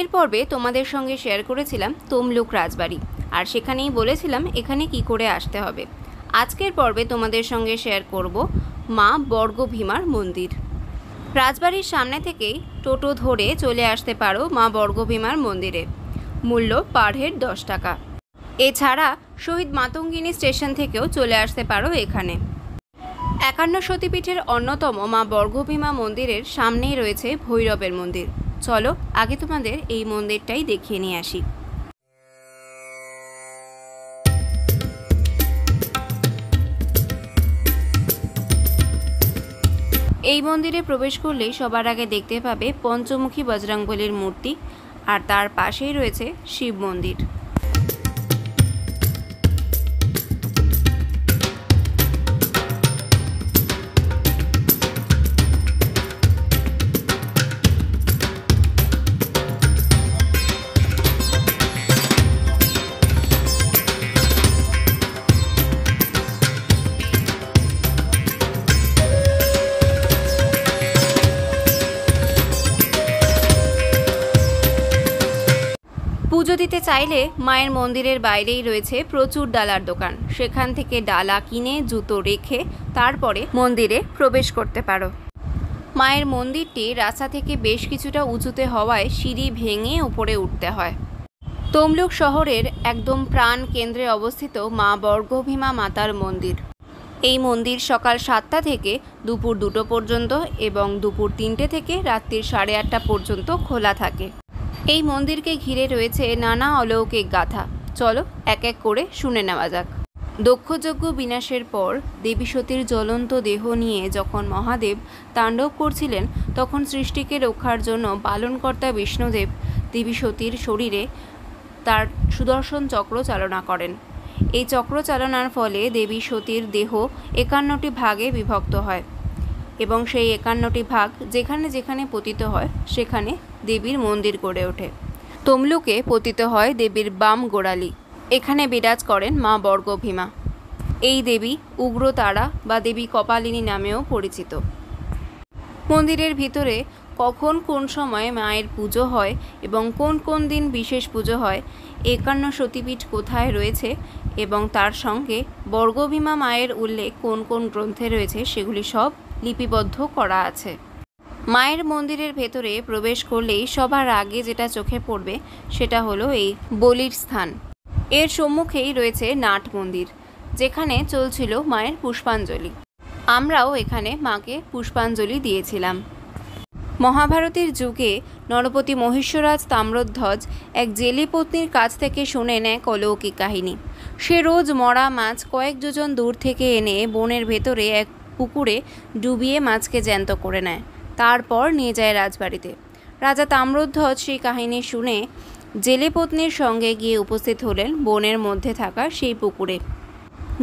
আগের পর্বে তোমাদের সঙ্গে শেয়ার করেছিলাম তমলুক রাজবাড়ি, আর সেখানেই বলেছিলাম এখানে কি করে আসতে হবে। আজকের পর্বে তোমাদের সঙ্গে শেয়ার করব মা বর্গভীমার মন্দির। রাজবাড়ির সামনে থেকেই টোটো ধরে চলে আসতে পারো মা বর্গভীমার মন্দিরে। মূল্য পার হেড 10 টাকা। এছাড়া শহীদ মাতঙ্গিনী স্টেশন থেকেও চলে আসতে পারো এখানে। 51 সতীপীঠের অন্যতম মা বর্গভীমা মন্দিরের সামনেই রয়েছে ভৈরবের মন্দির। চলো আগে তোমাদের এই মন্দিরটাই দেখিয়ে নিয়ে আসি। এই মন্দিরে প্রবেশ করলেই সবার আগে দেখতে পাবে পঞ্চমুখী বজরংবলীর মূর্তি, আর তার পাশেই রয়েছে শিব মন্দির। পুজো দিতে চাইলে মায়ের মন্দিরের বাইরেই রয়েছে প্রচুর ডালার দোকান, সেখান থেকে ডালা কিনে জুতো রেখে তারপরে মন্দিরে প্রবেশ করতে পারো। মায়ের মন্দিরটি রাস্তা থেকে বেশ কিছুটা উঁচুতে হওয়ায় সিঁড়ি ভেঙে উপরে উঠতে হয়। তমলুক শহরের একদম প্রাণ কেন্দ্রে অবস্থিত মা বর্গভীমা মাতার মন্দির। এই মন্দির সকাল 7টা থেকে দুপুর 2টো পর্যন্ত এবং দুপুর 3টে থেকে রাত্রির 8:30 পর্যন্ত খোলা থাকে। এই মন্দিরকে ঘিরে রয়েছে নানা অলৌকিক গাথা। চলো এক এক করে শুনে নেওয়া যাক। দক্ষযজ্ঞ বিনাশের পর দেবী সতীর জ্বলন্ত দেহ নিয়ে যখন মহাদেব তাণ্ডব করছিলেন, তখন সৃষ্টিকে রক্ষার জন্য পালনকর্তা বিষ্ণুদেব দেবী সতীর শরীরে তার সুদর্শন চক্র চালনা করেন। এই চক্র চালনার ফলে দেবী সতীর দেহ 51টি ভাগে বিভক্ত হয় এবং সেই 51টি ভাগ যেখানে যেখানে পতিত হয় সেখানে দেবীর মন্দির গড়ে ওঠে। তমলুকে পতিত হয় দেবীর বাম গোড়ালি। এখানে বিরাজ করেন মা বর্গভীমা। এই দেবী উগ্রতারা বা দেবী কপালিনী নামেও পরিচিত। মন্দিরের ভিতরে কখন কোন সময়ে মায়ের পুজো হয় এবং কোন কোন দিন বিশেষ পুজো হয়, 51 সতীপীঠ কোথায় রয়েছে এবং তার সঙ্গে বর্গভীমা মায়ের উল্লেখ কোন কোন গ্রন্থে রয়েছে সেগুলি সব লিপিবদ্ধ করা আছে। মায়ের মন্দিরের ভেতরে প্রবেশ করলেই সবার আগে যেটা চোখে পড়বে সেটা হলো এই বলির স্থান। এর সম্মুখেই রয়েছে নাট মন্দির, যেখানে চলছিল মায়ের পুষ্পাঞ্জলি। আমরাও এখানে মাকে পুষ্পাঞ্জলি দিয়েছিলাম। মহাভারতের যুগে নরপতি মহিষ্যরাজ তাম্রধ্বজ এক জেলে পত্নীর কাছ থেকে শোনেন এক অলৌকিক কাহিনী। সে রোজ মরা মাছ কয়েক যোজন দূর থেকে এনে বনের ভেতরে এক পুকুরে ডুবিয়ে মাছকে জ্যান্ত করে নেয়, তারপর নিয়ে যায় রাজবাড়িতে। রাজা তাম্রধ্বজ সেই কাহিনী শুনে জেলে পত্নীর সঙ্গে গিয়ে উপস্থিত হলেন বনের মধ্যে থাকা সেই পুকুরে।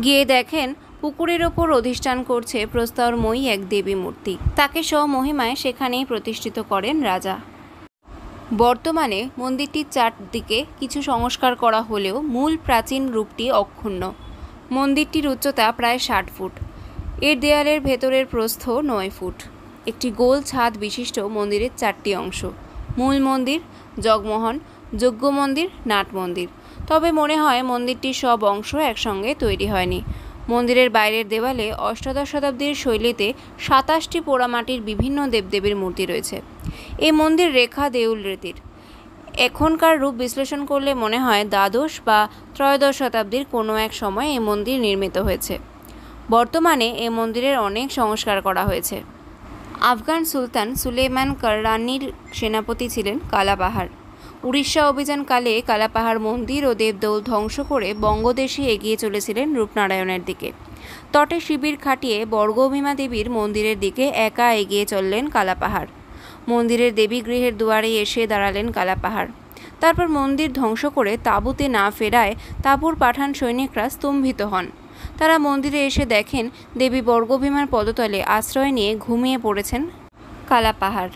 গিয়ে দেখেন পুকুরের ওপর অধিষ্ঠান করছে প্রস্তরময়ী এক দেবী মূর্তি। তাকে স্বমহিমায় সেখানেই প্রতিষ্ঠিত করেন রাজা। বর্তমানে মন্দিরটির চারদিকে কিছু সংস্কার করা হলেও মূল প্রাচীন রূপটি অক্ষুণ্ণ। মন্দিরটির উচ্চতা প্রায় 60 ফুট। এর দেয়ালের ভেতরের প্রস্থ 9 ফুট। একটি গোল ছাদ বিশিষ্ট মন্দিরের 4টি অংশ: মূল মন্দির, জগমোহন, যজ্ঞ মন্দির, নাট মন্দির। তবে মনে হয় মন্দিরটির সব অংশ একসঙ্গে তৈরি হয়নি। মন্দিরের বাইরের দেওয়ালে অষ্টাদশ শতাব্দীর শৈলীতে 27টি পোড়ামাটির বিভিন্ন দেবদেবীর মূর্তি রয়েছে। এই মন্দির রেখা দেউল রীতির। এখনকার রূপ বিশ্লেষণ করলে মনে হয় দ্বাদশ বা ত্রয়োদশ শতাব্দীর কোনো এক সময় এই মন্দির নির্মিত হয়েছে। বর্তমানে এই মন্দিরের অনেক সংস্কার করা হয়েছে। আফগান সুলতান সুলেমান কররানির সেনাপতি ছিলেন কালাপাহাড়। উড়িষ্যা অভিযানকালে কালাপাহাড় মন্দির ও দেবদৌল ধ্বংস করে বঙ্গদেশে এগিয়ে চলেছিলেন রূপনারায়ণের দিকে। তটে শিবির খাটিয়ে বর্গভীমা দেবীর মন্দিরের দিকে একা এগিয়ে চললেন কালাপাহাড়। মন্দিরের দেবীগৃহের দুয়ারে এসে দাঁড়ালেন কালাপাহাড়। তারপর মন্দির ধ্বংস করে তাঁবুতে না ফেরায় তাঁবুর পাঠান সৈনিকরা স্তম্ভিত হন। তারা মন্দিরে এসে দেখেন দেবী বর্গভীমার পদতলে আশ্রয় নিয়ে ঘুমিয়ে পড়েছেন কালাপাহাড়।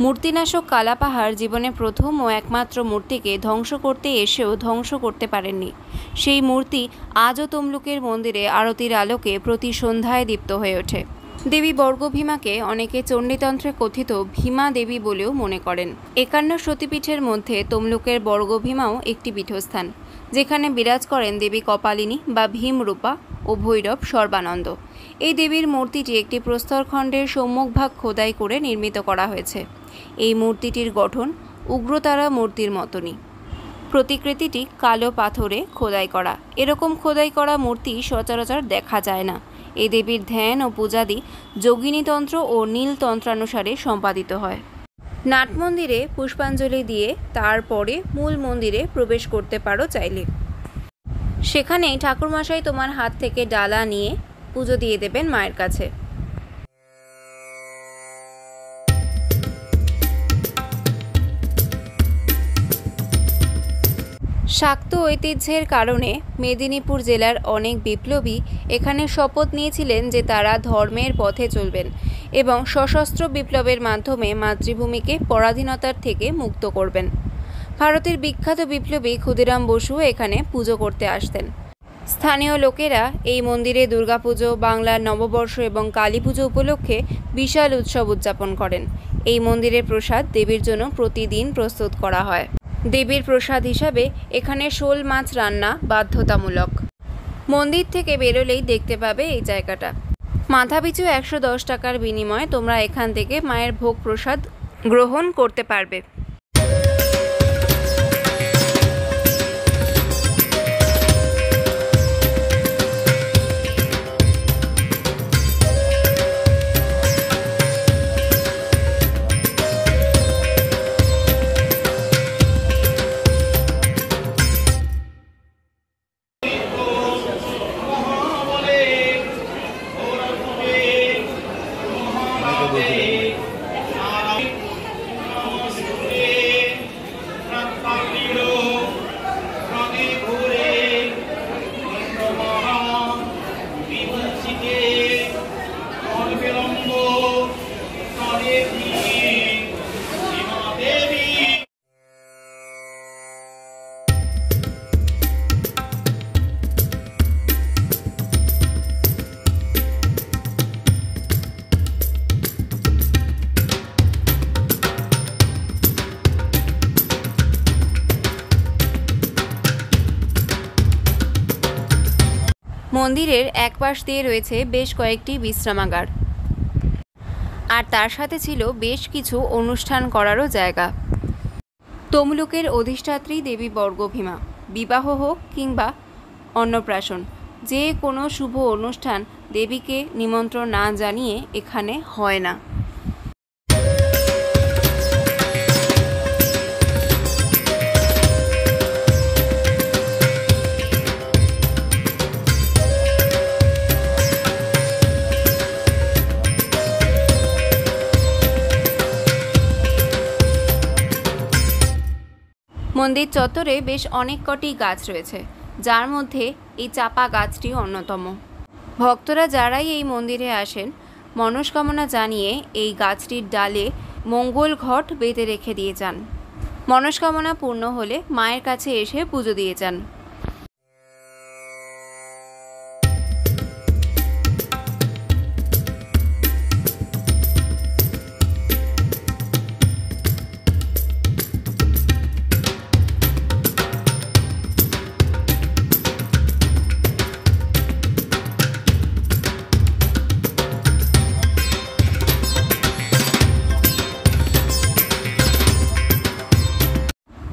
মূর্তিনাশক কালাপাহাড় জীবনে প্রথম ও একমাত্র মূর্তিকে ধ্বংস করতে এসেও ধ্বংস করতে পারেননি। সেই মূর্তি আজও তমলুকের মন্দিরে আরতির আলোকে প্রতি সন্ধ্যায় দীপ্ত হয়ে ওঠে। দেবী বর্গভীমাকে অনেকে চণ্ডীতন্ত্রে কথিত ভীমা দেবী বলেও মনে করেন। 51 সতীপীঠের মধ্যে তমলুকের বর্গভীমাও একটি পীঠস্থান, যেখানে বিরাজ করেন দেবী কপালিনী বা ভীমরূপা ও ভৈরব সর্বানন্দ। এই দেবীর মূর্তিটি একটি প্রস্তরখণ্ডের সম্মুখভাগ খোদাই করে নির্মিত করা হয়েছে। এই মূর্তিটির গঠন উগ্রতারা মূর্তির মতনই। প্রতিকৃতিটি কালো পাথরে খোদাই করা। এরকম খোদাই করা মূর্তি সচরাচর দেখা যায় না। এই দেবীর ধ্যান ও পূজাদি যোগিনীতন্ত্র ও নীলতন্ত্রানুসারে সম্পাদিত হয়। নাট মন্দিরে পুষ্পাঞ্জলি দিয়ে তারপরে মূল মন্দিরে প্রবেশ করতে পারো চাইলে। সেখানেই ঠাকুরমশাই তোমার হাত থেকে ডালা নিয়ে পুজো দিয়ে দেবেন মায়ের কাছে। শাক্ত ঐতিহ্যের কারণে মেদিনীপুর জেলার অনেক বিপ্লবী এখানে শপথ নিয়েছিলেন যে তারা ধর্মের পথে চলবেন এবং সশস্ত্র বিপ্লবের মাধ্যমে মাতৃভূমিকে পরাধীনতার থেকে মুক্ত করবেন। ভারতের বিখ্যাত বিপ্লবী ক্ষুদিরাম বসু এখানে পুজো করতে আসতেন। স্থানীয় লোকেরা এই মন্দিরে দুর্গাপুজো, বাংলার নববর্ষ এবং কালী পুজো উপলক্ষে বিশাল উৎসব উদযাপন করেন। এই মন্দিরের প্রসাদ দেবীর জন্য প্রতিদিন প্রস্তুত করা হয়। দেবীর প্রসাদ হিসাবে এখানে শোল মাছ রান্না বাধ্যতামূলক। মন্দির থেকে বেরোলেই দেখতে পাবে এই জায়গাটা। মাথাপিছু 110 টাকার বিনিময়ে তোমরা এখান থেকে মায়ের ভোগ প্রসাদ গ্রহণ করতে পারবে। মন্দিরের এক পাশ দিয়ে রয়েছে বেশ কয়েকটি বিশ্রামাগার, আর তার সাথে ছিল বেশ কিছু অনুষ্ঠান করারও জায়গা। তমলুকের অধিষ্ঠাত্রী দেবী বর্গভীমা, বিবাহ হোক কিংবা অন্নপ্রাশন, যে কোনো শুভ অনুষ্ঠান দেবীকে নিমন্ত্রণ না জানিয়ে এখানে হয় না। মন্দির চত্বরে বেশ অনেক কটি গাছ রয়েছে, যার মধ্যে এই চাপা গাছটি অন্যতম। ভক্তরা যারাই এই মন্দিরে আসেন মনস্কামনা জানিয়ে এই গাছটির ডালে মঙ্গল ঘট বেঁধে রেখে দিয়ে যান। মনস্কামনা পূর্ণ হলে মায়ের কাছে এসে পুজো দিয়ে যান।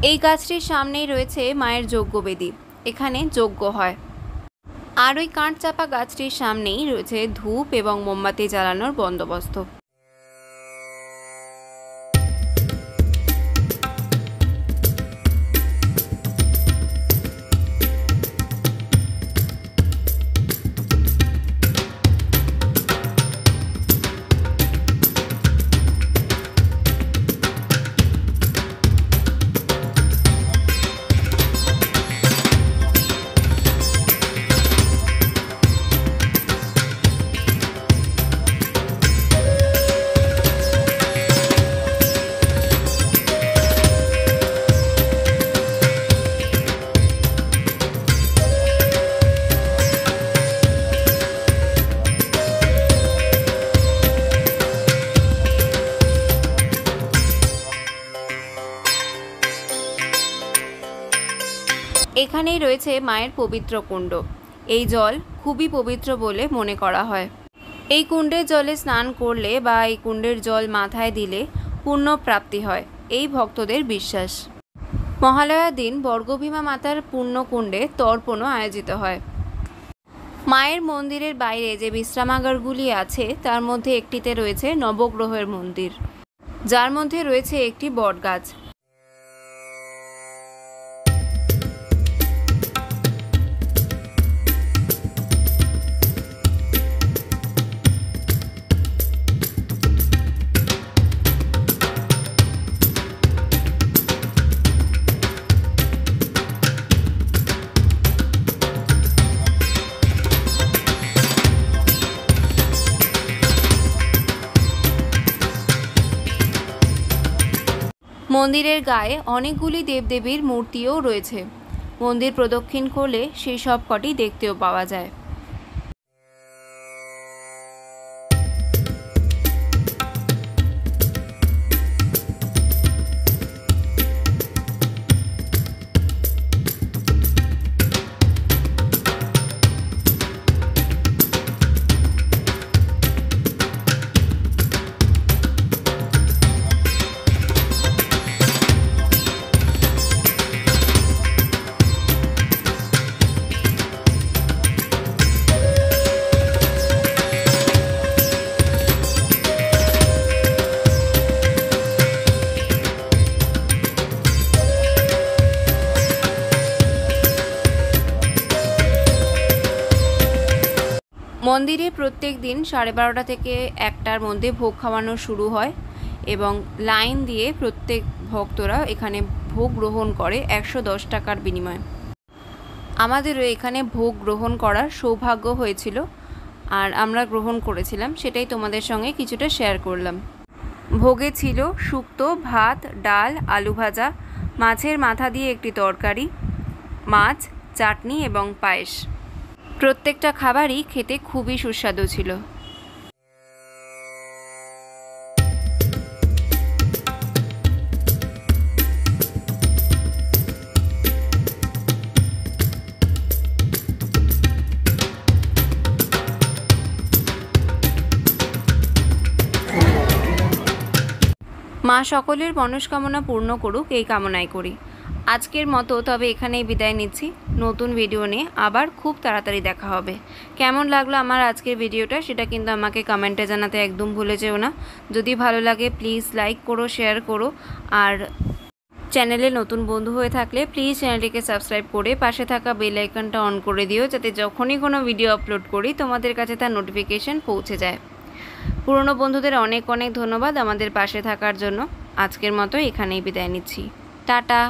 এই গাছটির সামনেই রয়েছে মায়ের যজ্ঞবেদী, এখানে যজ্ঞ হয়। আর ওই কাঠচাপা গাছটির সামনেই রয়েছে ধূপ এবং মোমবাতি জ্বালানোর বন্দোবস্ত। এখানেই রয়েছে মায়ের পবিত্র কুণ্ড। এই জল খুবই পবিত্র বলে মনে করা হয়। এই কুণ্ডের জলে স্নান করলে বা এই কুণ্ডের জল মাথায় দিলে পুণ্য প্রাপ্তি হয়, এই ভক্তদের বিশ্বাস। মহালয়ার দিন বর্গভীমা মাতার পুণ্যকুণ্ডে তর্পণও আয়োজিত হয়। মায়ের মন্দিরের বাইরে যে বিশ্রামাগারগুলি আছে তার মধ্যে একটিতে রয়েছে নবগ্রহের মন্দির, যার মধ্যে রয়েছে একটি বটগাছ। মন্দিরের গায়ে অনেকগুলি দেবদেবীর মূর্তিও রয়েছে। মন্দির প্রদক্ষিণ করলে সেই সব কটি দেখতেও পাওয়া যায়। মন্দিরে প্রত্যেক দিন 12:30 থেকে 1টার মধ্যে ভোগ খাওয়ানো শুরু হয় এবং লাইন দিয়ে প্রত্যেক ভক্তরা এখানে ভোগ গ্রহণ করে 110 টাকার বিনিময়ে। আমাদেরও এখানে ভোগ গ্রহণ করার সৌভাগ্য হয়েছিল আর আমরা গ্রহণ করেছিলাম, সেটাই তোমাদের সঙ্গে কিছুটা শেয়ার করলাম। ভোগে ছিল শুক্তো, ভাত, ডাল, আলু ভাজা, মাছের মাথা দিয়ে একটি তরকারি, মাছ, চাটনি এবং পায়েস। প্রত্যেকটা খাবারই খেতে খুবই সুস্বাদু ছিল। মা সকলের মনস্কামনা পূর্ণ করুক, এই কামনাই করি। আজকের মতো তবে এখানেই বিদায় নিচ্ছি। নতুন ভিডিও নিয়ে আবার খুব তাড়াতাড়ি দেখা হবে। কেমন লাগলো আমার আজকের ভিডিওটা সেটা কিন্তু আমাকে কমেন্টে জানাতে একদম ভুলে যেও না। যদি ভালো লাগে প্লিজ লাইক করো, শেয়ার করো, আর চ্যানেলে নতুন বন্ধু হয়ে থাকলে প্লিজ চ্যানেলটিকে সাবস্ক্রাইব করে পাশে থাকা বেল আইকনটা অন করে দিও, যাতে যখনই কোনো ভিডিও আপলোড করি তোমাদের কাছে তার নোটিফিকেশন পৌঁছে যায়। পুরনো বন্ধুদের অনেক অনেক ধন্যবাদ আমাদের পাশে থাকার জন্য। আজকের মতো এখানেই বিদায় নিচ্ছি। টাটা।